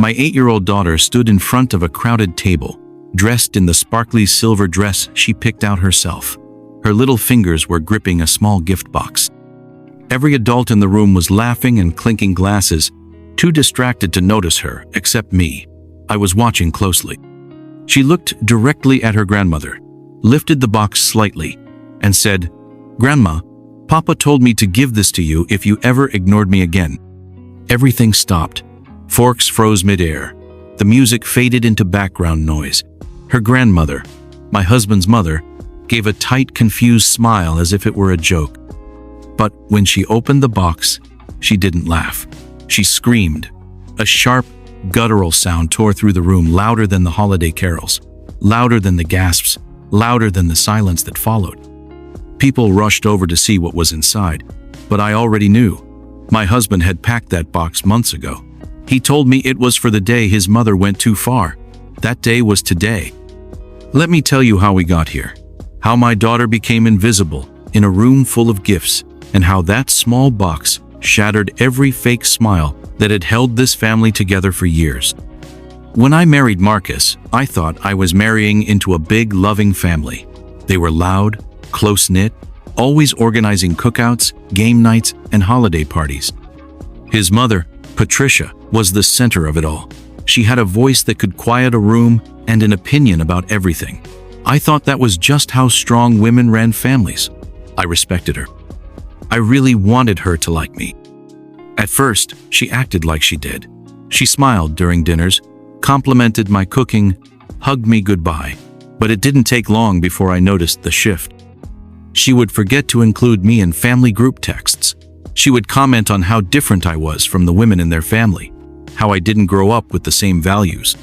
My 8-year-old daughter stood in front of a crowded table, dressed in the sparkly silver dress she picked out herself. Her little fingers were gripping a small gift box. Every adult in the room was laughing and clinking glasses, too distracted to notice her, except me. I was watching closely. She looked directly at her grandmother, lifted the box slightly, and said, "Grandma, Papa told me to give this to you if you ever ignored me again." Everything stopped. Forks froze midair. The music faded into background noise. Her grandmother, my husband's mother, gave a tight, confused smile as if it were a joke. But when she opened the box, she didn't laugh. She screamed. A sharp, guttural sound tore through the room, louder than the holiday carols, louder than the gasps, louder than the silence that followed. People rushed over to see what was inside, but I already knew. My husband had packed that box months ago. He told me it was for the day his mother went too far. That day was today. Let me tell you how we got here. How my daughter became invisible in a room full of gifts, and how that small box shattered every fake smile that had held this family together for years. When I married Marcus, I thought I was marrying into a big, loving family. They were loud, close-knit, always organizing cookouts, game nights, and holiday parties. His mother, Patricia, was the center of it all. She had a voice that could quiet a room and an opinion about everything. I thought that was just how strong women ran families. I respected her. I really wanted her to like me. At first, she acted like she did. She smiled during dinners, complimented my cooking, hugged me goodbye. But it didn't take long before I noticed the shift. She would forget to include me in family group texts. She would comment on how different I was from the women in their family, how I didn't grow up with the same values.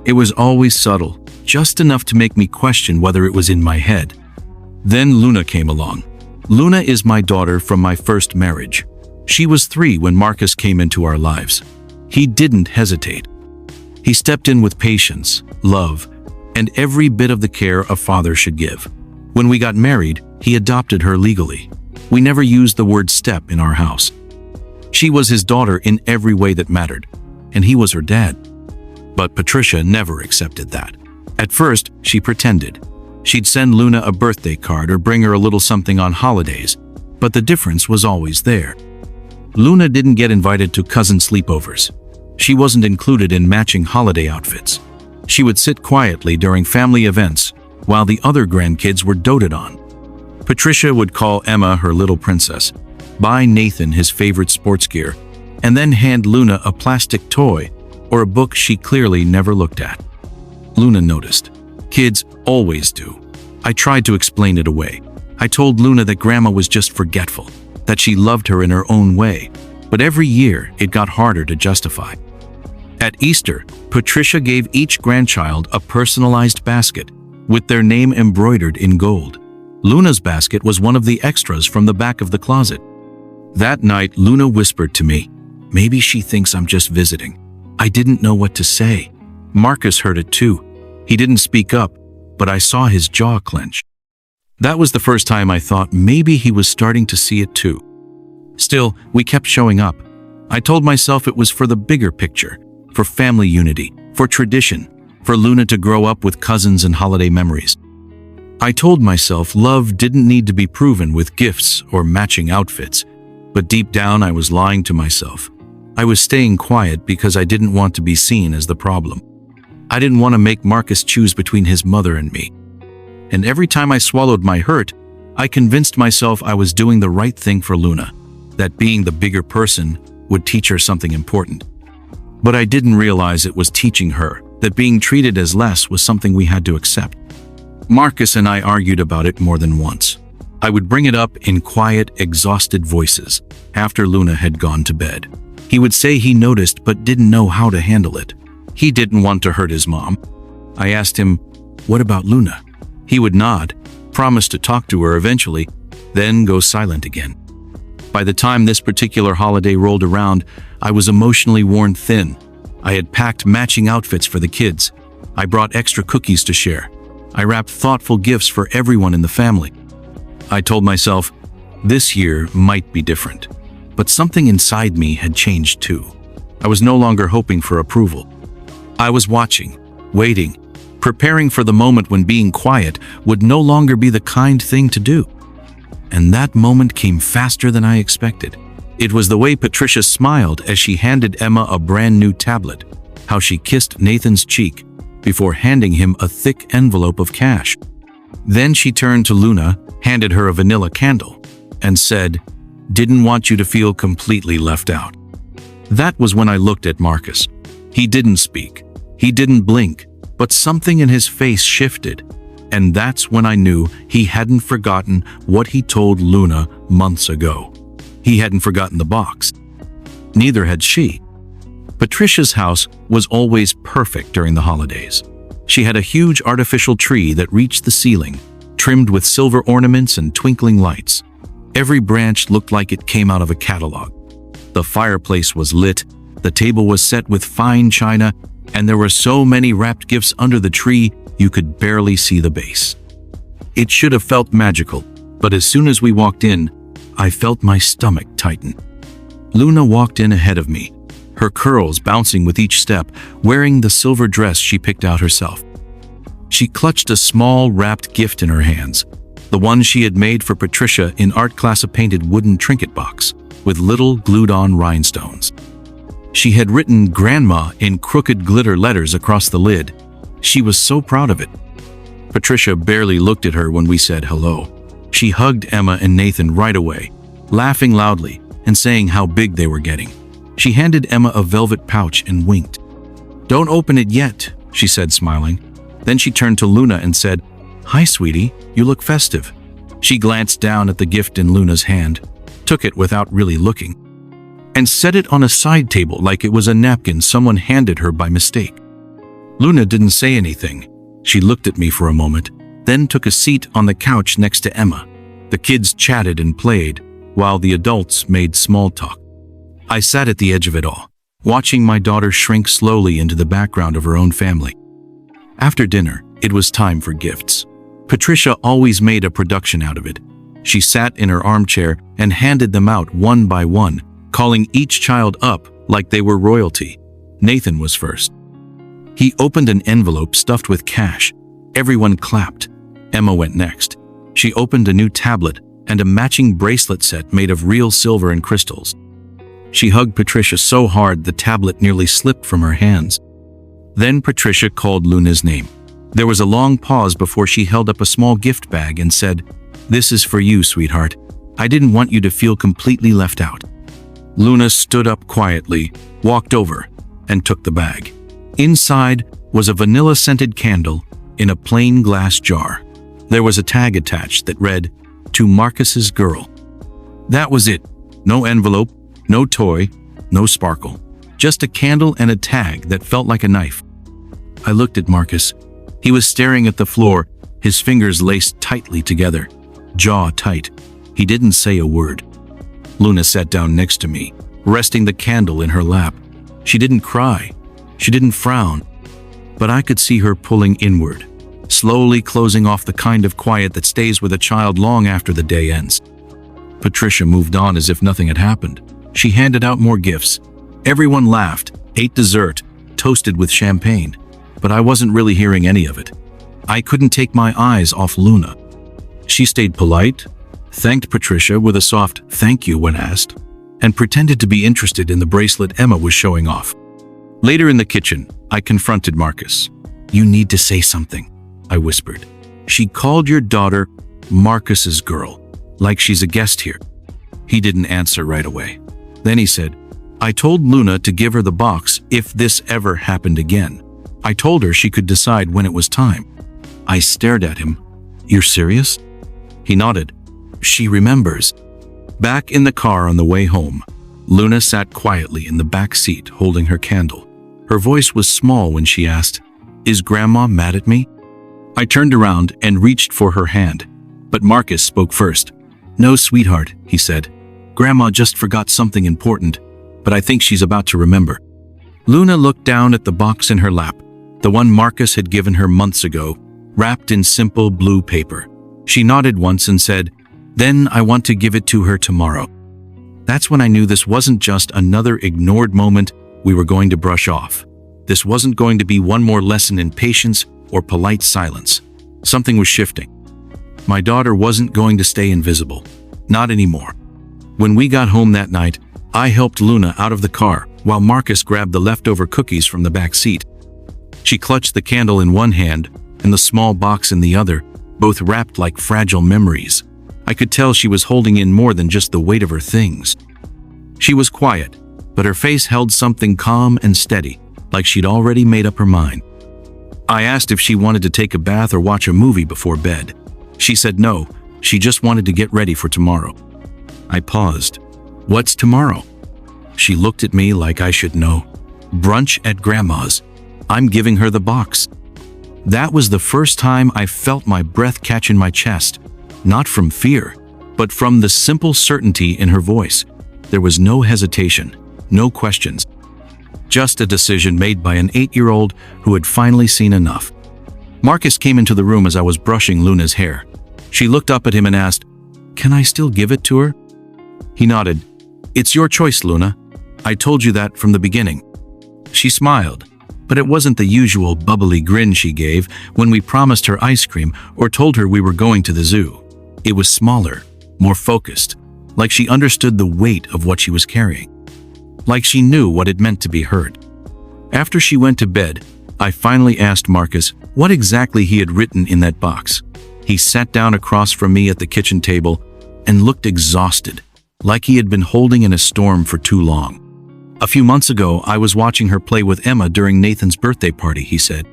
It was always subtle, just enough to make me question whether it was in my head. Then Luna came along. Luna is my daughter from my first marriage. She was 3 when Marcus came into our lives. He didn't hesitate. He stepped in with patience, love, and every bit of the care a father should give. When we got married, he adopted her legally. We never used the word step in our house. She was his daughter in every way that mattered, and he was her dad. But Patricia never accepted that. At first, she pretended. She'd send Luna a birthday card or bring her a little something on holidays, but the difference was always there. Luna didn't get invited to cousin sleepovers. She wasn't included in matching holiday outfits. She would sit quietly during family events while the other grandkids were doted on. Patricia would call Emma her little princess, buy Nathan his favorite sports gear, and then hand Luna a plastic toy or a book she clearly never looked at. Luna noticed. Kids always do. I tried to explain it away. I told Luna that Grandma was just forgetful, that she loved her in her own way, but every year it got harder to justify. At Easter, Patricia gave each grandchild a personalized basket with their name embroidered in gold. Luna's basket was one of the extras from the back of the closet. That night, Luna whispered to me, "Maybe she thinks I'm just visiting." I didn't know what to say. Marcus heard it too. He didn't speak up, but I saw his jaw clench. That was the first time I thought maybe he was starting to see it too. Still, we kept showing up. I told myself it was for the bigger picture, for family unity, for tradition, for Luna to grow up with cousins and holiday memories. I told myself love didn't need to be proven with gifts or matching outfits, but deep down I was lying to myself. I was staying quiet because I didn't want to be seen as the problem. I didn't want to make Marcus choose between his mother and me. And every time I swallowed my hurt, I convinced myself I was doing the right thing for Luna, that being the bigger person would teach her something important. But I didn't realize it was teaching her that being treated as less was something we had to accept. Marcus and I argued about it more than once. I would bring it up in quiet, exhausted voices after Luna had gone to bed. He would say he noticed but didn't know how to handle it. He didn't want to hurt his mom. I asked him, "What about Luna?" He would nod, promise to talk to her eventually, then go silent again. By the time this particular holiday rolled around, I was emotionally worn thin. I had packed matching outfits for the kids. I brought extra cookies to share. I wrapped thoughtful gifts for everyone in the family. I told myself, this year might be different. But something inside me had changed too. I was no longer hoping for approval. I was watching, waiting, preparing for the moment when being quiet would no longer be the kind thing to do. And that moment came faster than I expected. It was the way Patricia smiled as she handed Emma a brand new tablet, how she kissed Nathan's cheek before handing him a thick envelope of cash. Then she turned to Luna, handed her a vanilla candle, and said, "Didn't want you to feel completely left out." That was when I looked at Marcus. He didn't speak. He didn't blink, but something in his face shifted. And that's when I knew he hadn't forgotten what he told Luna months ago. He hadn't forgotten the box. Neither had she. Patricia's house was always perfect during the holidays. She had a huge artificial tree that reached the ceiling, trimmed with silver ornaments and twinkling lights. Every branch looked like it came out of a catalog. The fireplace was lit, the table was set with fine china, and there were so many wrapped gifts under the tree you could barely see the base. It should have felt magical, but as soon as we walked in, I felt my stomach tighten. Luna walked in ahead of me, her curls bouncing with each step, wearing the silver dress she picked out herself. She clutched a small wrapped gift in her hands, the one she had made for Patricia in art class, a painted wooden trinket box with little glued-on rhinestones. She had written "Grandma" in crooked glitter letters across the lid. She was so proud of it. Patricia barely looked at her when we said hello. She hugged Emma and Nathan right away, laughing loudly and saying how big they were getting. She handed Emma a velvet pouch and winked. "Don't open it yet," she said, smiling. Then she turned to Luna and said, "Hi, sweetie, you look festive." She glanced down at the gift in Luna's hand, took it without really looking, and set it on a side table like it was a napkin someone handed her by mistake. Luna didn't say anything. She looked at me for a moment, then took a seat on the couch next to Emma. The kids chatted and played, while the adults made small talk. I sat at the edge of it all, watching my daughter shrink slowly into the background of her own family. After dinner, it was time for gifts. Patricia always made a production out of it. She sat in her armchair and handed them out one by one, calling each child up like they were royalty. Nathan was first. He opened an envelope stuffed with cash. Everyone clapped. Emma went next. She opened a new tablet and a matching bracelet set made of real silver and crystals. She hugged Patricia so hard the tablet nearly slipped from her hands. Then Patricia called Luna's name. There was a long pause before she held up a small gift bag and said, "This is for you, sweetheart. I didn't want you to feel completely left out." Luna stood up quietly, walked over, and took the bag. Inside was a vanilla-scented candle in a plain glass jar. There was a tag attached that read, "To Marcus's girl." That was it. No envelope, no toy, no sparkle. Just a candle and a tag that felt like a knife. I looked at Marcus. He was staring at the floor, his fingers laced tightly together, jaw tight. He didn't say a word. Luna sat down next to me, resting the candle in her lap. She didn't cry. She didn't frown. But I could see her pulling inward, slowly closing off the kind of quiet that stays with a child long after the day ends. Patricia moved on as if nothing had happened. She handed out more gifts. Everyone laughed, ate dessert, toasted with champagne. But I wasn't really hearing any of it. I couldn't take my eyes off Luna. She stayed polite, thanked Patricia with a soft thank you when asked, and pretended to be interested in the bracelet Emma was showing off. Later in the kitchen, I confronted Marcus. "You need to say something," I whispered. "She called your daughter Marcus's girl, like she's a guest here." He didn't answer right away. Then he said, "I told Luna to give her the box if this ever happened again. I told her she could decide when it was time." I stared at him. "You're serious?" He nodded. "She remembers." Back in the car on the way home, Luna sat quietly in the back seat holding her candle. Her voice was small when she asked, "Is Grandma mad at me?" I turned around and reached for her hand, but Marcus spoke first. "No, sweetheart," he said. "Grandma just forgot something important, but I think she's about to remember." Luna looked down at the box in her lap, the one Marcus had given her months ago, wrapped in simple blue paper. She nodded once and said, "Then I want to give it to her tomorrow." That's when I knew this wasn't just another ignored moment, we were going to brush off. This wasn't going to be one more lesson in patience or polite silence. Something was shifting. My daughter wasn't going to stay invisible. Not anymore. When we got home that night, I helped Luna out of the car while Marcus grabbed the leftover cookies from the back seat. She clutched the candle in one hand and the small box in the other, both wrapped like fragile memories. I could tell she was holding in more than just the weight of her things. She was quiet, but her face held something calm and steady, like she'd already made up her mind. I asked if she wanted to take a bath or watch a movie before bed. She said no, she just wanted to get ready for tomorrow. I paused. What's tomorrow? She looked at me like I should know. Brunch at Grandma's. I'm giving her the box. That was the first time I felt my breath catch in my chest, not from fear, but from the simple certainty in her voice. There was no hesitation, no questions. Just a decision made by an 8-year-old who had finally seen enough. Marcus came into the room as I was brushing Luna's hair. She looked up at him and asked, "Can I still give it to her?" He nodded. "It's your choice, Luna. I told you that from the beginning." She smiled, but it wasn't the usual bubbly grin she gave when we promised her ice cream or told her we were going to the zoo. It was smaller, more focused, like she understood the weight of what she was carrying. Like she knew what it meant to be heard. After she went to bed, I finally asked Marcus what exactly he had written in that box. He sat down across from me at the kitchen table and looked exhausted, like he had been holding in a storm for too long. "A few months ago, I was watching her play with Emma during Nathan's birthday party," he said.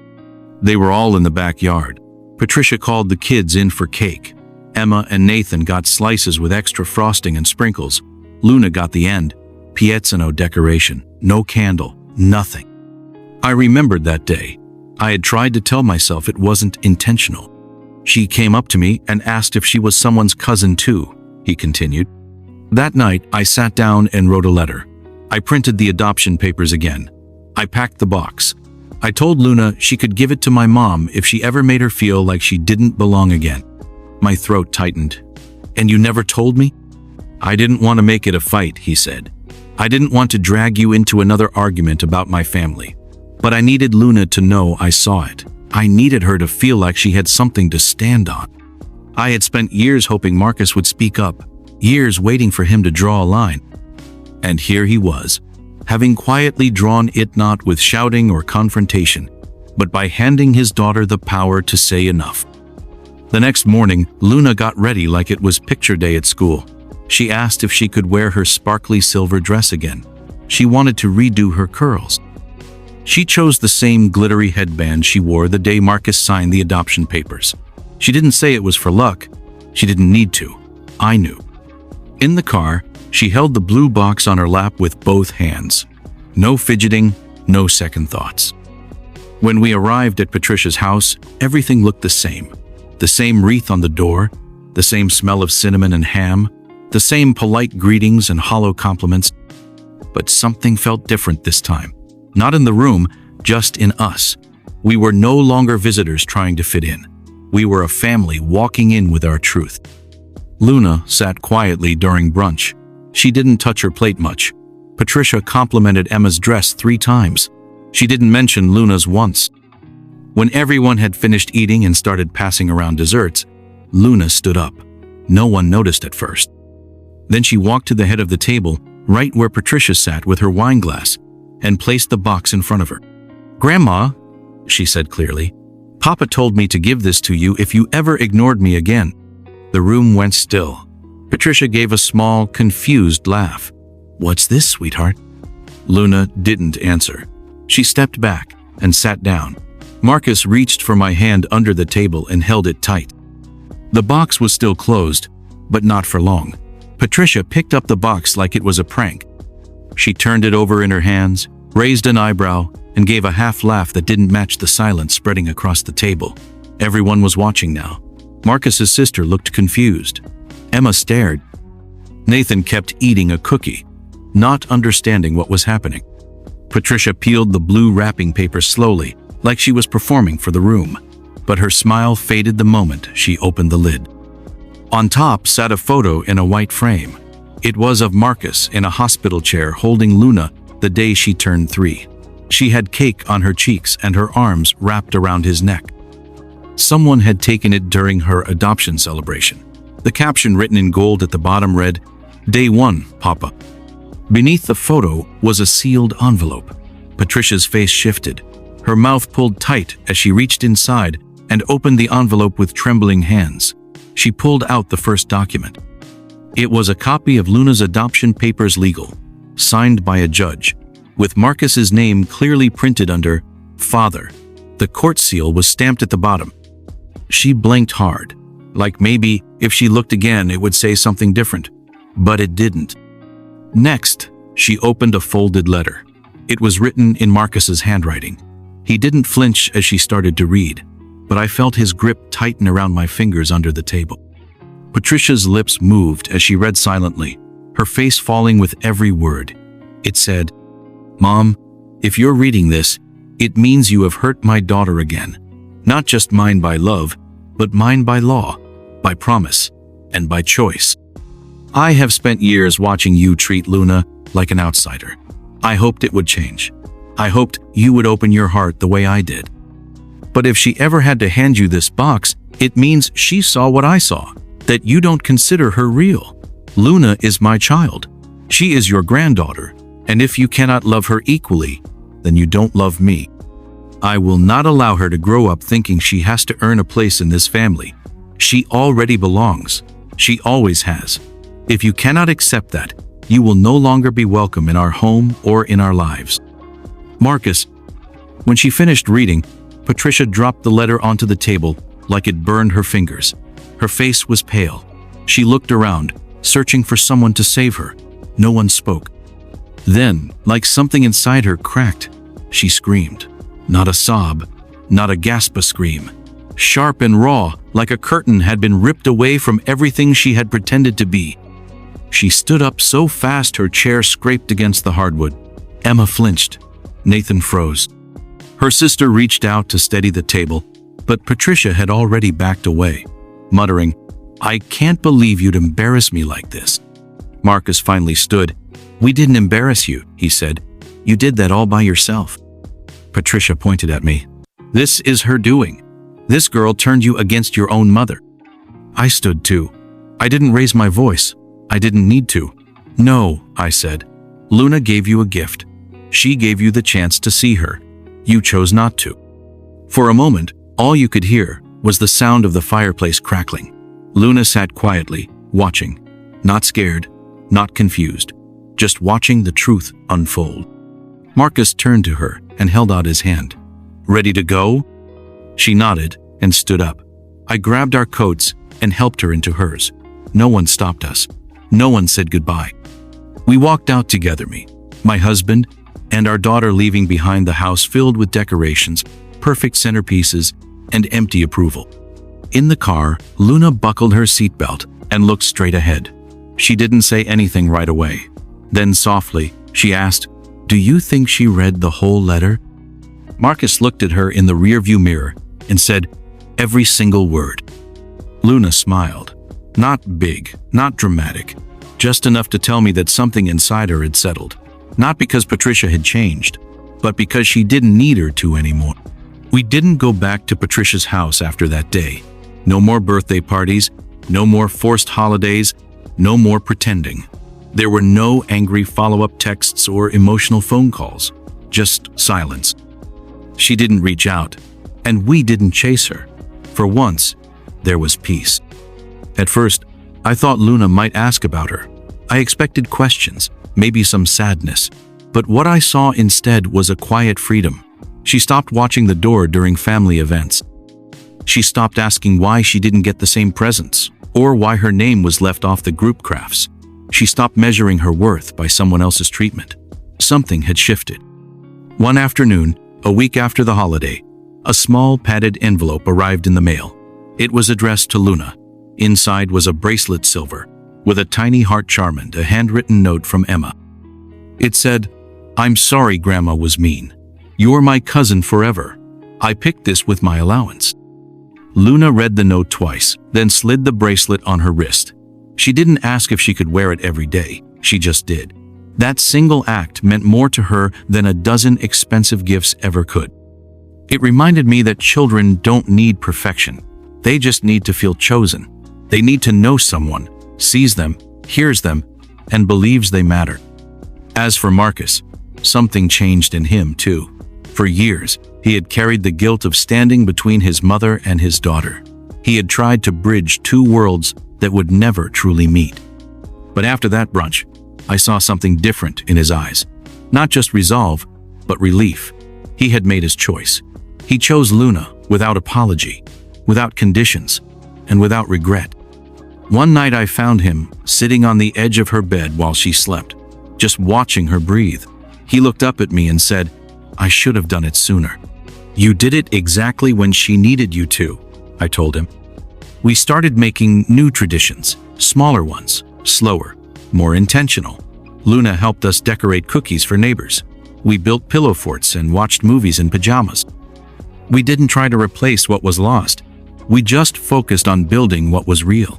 They were all in the backyard. Patricia called the kids in for cake. Emma and Nathan got slices with extra frosting and sprinkles. Luna got the end, Piazzano decoration, no candle, nothing. I remembered that day. I had tried to tell myself it wasn't intentional. "She came up to me and asked if she was someone's cousin too," he continued. That night, I sat down and wrote a letter. I printed the adoption papers again. I packed the box. I told Luna she could give it to my mom if she ever made her feel like she didn't belong again. My throat tightened. "And you never told me?" "I didn't want to make it a fight," he said. "I didn't want to drag you into another argument about my family. But I needed Luna to know I saw it. I needed her to feel like she had something to stand on." I had spent years hoping Marcus would speak up, years waiting for him to draw a line. And here he was, having quietly drawn it not with shouting or confrontation, but by handing his daughter the power to say enough. The next morning, Luna got ready like it was picture day at school. She asked if she could wear her sparkly silver dress again. She wanted to redo her curls. She chose the same glittery headband she wore the day Marcus signed the adoption papers. She didn't say it was for luck. She didn't need to. I knew. In the car, she held the blue box on her lap with both hands. No fidgeting, no second thoughts. When we arrived at Patricia's house, everything looked the same. The same wreath on the door, the same smell of cinnamon and ham, the same polite greetings and hollow compliments. But something felt different this time. Not in the room, just in us. We were no longer visitors trying to fit in. We were a family walking in with our truth. Luna sat quietly during brunch. She didn't touch her plate much. Patricia complimented Emma's dress 3 times. She didn't mention Luna's once. When everyone had finished eating and started passing around desserts, Luna stood up. No one noticed at first. Then she walked to the head of the table, right where Patricia sat with her wine glass, and placed the box in front of her. "Grandma," she said clearly, "Papa told me to give this to you if you ever ignored me again." The room went still. Patricia gave a small, confused laugh. "What's this, sweetheart?" Luna didn't answer. She stepped back and sat down. Marcus reached for my hand under the table and held it tight. The box was still closed, but not for long. Patricia picked up the box like it was a prank. She turned it over in her hands, raised an eyebrow, and gave a half laugh that didn't match the silence spreading across the table. Everyone was watching now. Marcus's sister looked confused. Emma stared. Nathan kept eating a cookie, not understanding what was happening. Patricia peeled the blue wrapping paper slowly, like she was performing for the room, but her smile faded the moment she opened the lid. On top sat a photo in a white frame. It was of Marcus in a hospital chair holding Luna the day she turned 3. She had cake on her cheeks and her arms wrapped around his neck. Someone had taken it during her adoption celebration. The caption written in gold at the bottom read, "Day 1, Papa." Beneath the photo was a sealed envelope. Patricia's face shifted. Her mouth pulled tight as she reached inside and opened the envelope with trembling hands. She pulled out the first document. It was a copy of Luna's adoption papers legal, signed by a judge, with Marcus's name clearly printed under Father. The court seal was stamped at the bottom. She blinked hard, like maybe if she looked again it would say something different, but it didn't. Next, she opened a folded letter. It was written in Marcus's handwriting. He didn't flinch as she started to read, but I felt his grip tighten around my fingers under the table. Patricia's lips moved as she read silently, her face falling with every word. It said, "Mom, if you're reading this, it means you have hurt my daughter again. Not just mine by love, but mine by law, by promise, and by choice. I have spent years watching you treat Luna like an outsider. I hoped it would change. I hoped you would open your heart the way I did. But if she ever had to hand you this box, it means she saw what I saw, that you don't consider her real. Luna is my child. She is your granddaughter, and if you cannot love her equally, then you don't love me. I will not allow her to grow up thinking she has to earn a place in this family. She already belongs. She always has. If you cannot accept that, you will no longer be welcome in our home or in our lives." Marcus. When she finished reading, Patricia dropped the letter onto the table like it burned her fingers. Her face was pale. She looked around, searching for someone to save her. No one spoke. Then, like something inside her cracked, she screamed. Not a sob, not a gasp, a scream. Sharp and raw, like a curtain had been ripped away from everything she had pretended to be. She stood up so fast her chair scraped against the hardwood. Emma flinched. Nathan froze. Her sister reached out to steady the table, but Patricia had already backed away, muttering, "I can't believe you'd embarrass me like this." Marcus finally stood. "We didn't embarrass you," he said. "You did that all by yourself." Patricia pointed at me. "This is her doing. This girl turned you against your own mother." I stood too. I didn't raise my voice. I didn't need to. "No," I said. "Luna gave you a gift. She gave you the chance to see her. You chose not to." For a moment, all you could hear was the sound of the fireplace crackling. Luna sat quietly, watching. Not scared, not confused, just watching the truth unfold. Marcus turned to her and held out his hand. "Ready to go?" She nodded and stood up. I grabbed our coats and helped her into hers. No one stopped us. No one said goodbye. We walked out together, me, my husband, and our daughter, leaving behind the house filled with decorations, perfect centerpieces, and empty approval. In the car, Luna buckled her seatbelt and looked straight ahead. She didn't say anything right away. Then softly, she asked, "Do you think she read the whole letter?" Marcus looked at her in the rearview mirror and said, "Every single word." Luna smiled. Not big, not dramatic, just enough to tell me that something inside her had settled. Not because Patricia had changed, but because she didn't need her to anymore. We didn't go back to Patricia's house after that day. No more birthday parties, no more forced holidays, no more pretending. There were no angry follow-up texts or emotional phone calls, just silence. She didn't reach out, and we didn't chase her. For once, there was peace. At first, I thought Luna might ask about her. I expected questions, maybe some sadness, but what I saw instead was a quiet freedom. She stopped watching the door during family events. She stopped asking why she didn't get the same presents, or why her name was left off the group crafts. She stopped measuring her worth by someone else's treatment. Something had shifted. One afternoon, a week after the holiday, a small padded envelope arrived in the mail. It was addressed to Luna. Inside was a bracelet silver, with a tiny heart charm and a handwritten note from Emma. It said, "I'm sorry Grandma was mean. You're my cousin forever. I picked this with my allowance." Luna read the note twice, then slid the bracelet on her wrist. She didn't ask if she could wear it every day. She just did. That single act meant more to her than a dozen expensive gifts ever could. It reminded me that children don't need perfection. They just need to feel chosen. They need to know someone sees them, hears them, and believes they matter. As for Marcus, something changed in him too. For years, he had carried the guilt of standing between his mother and his daughter. He had tried to bridge two worlds that would never truly meet. But after that brunch, I saw something different in his eyes. Not just resolve, but relief. He had made his choice. He chose Luna without apology, without conditions, and without regret. One night I found him sitting on the edge of her bed while she slept, just watching her breathe. He looked up at me and said, "I should have done it sooner." "You did it exactly when she needed you to," I told him. We started making new traditions, smaller ones, slower, more intentional. Luna helped us decorate cookies for neighbors. We built pillow forts and watched movies in pajamas. We didn't try to replace what was lost. We just focused on building what was real.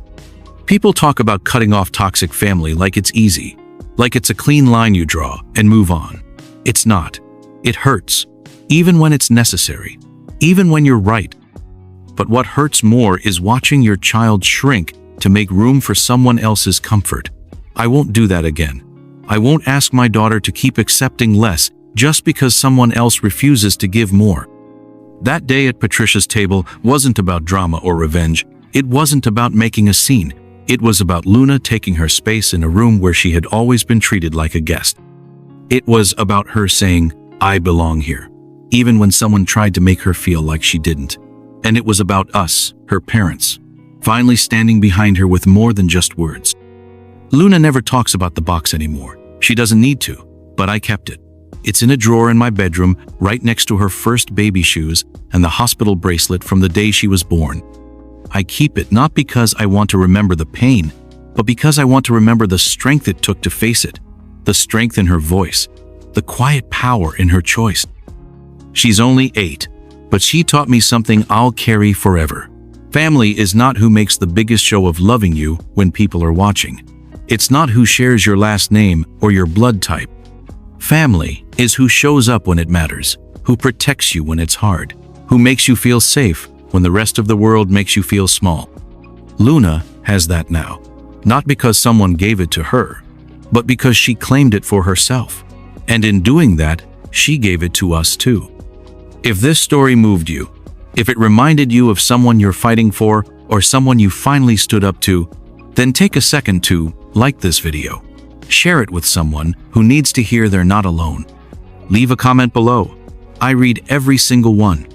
People talk about cutting off toxic family like it's easy, like it's a clean line you draw and move on. It's not. It hurts, even when it's necessary, even when you're right. But what hurts more is watching your child shrink to make room for someone else's comfort. I won't do that again. I won't ask my daughter to keep accepting less just because someone else refuses to give more. That day at Patricia's table wasn't about drama or revenge. It wasn't about making a scene. It was about Luna taking her space in a room where she had always been treated like a guest. It was about her saying, "I belong here," even when someone tried to make her feel like she didn't. And it was about us, her parents, finally standing behind her with more than just words. Luna never talks about the box anymore. She doesn't need to, but I kept it. It's in a drawer in my bedroom, right next to her first baby shoes and the hospital bracelet from the day she was born. I keep it not because I want to remember the pain, but because I want to remember the strength it took to face it, the strength in her voice, the quiet power in her choice. She's only 8, but she taught me something I'll carry forever. Family is not who makes the biggest show of loving you when people are watching. It's not who shares your last name or your blood type. Family is who shows up when it matters, who protects you when it's hard, who makes you feel safe when the rest of the world makes you feel small. Luna has that now, not because someone gave it to her, but because she claimed it for herself. And in doing that, she gave it to us too. If this story moved you, if it reminded you of someone you're fighting for or someone you finally stood up to, then take a second to like this video. Share it with someone who needs to hear they're not alone. Leave a comment below. I read every single one,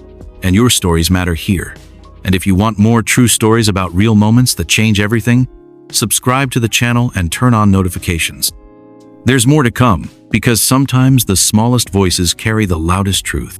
and your stories matter here. And if you want more true stories about real moments that change everything, subscribe to the channel and turn on notifications. There's more to come, because sometimes the smallest voices carry the loudest truth.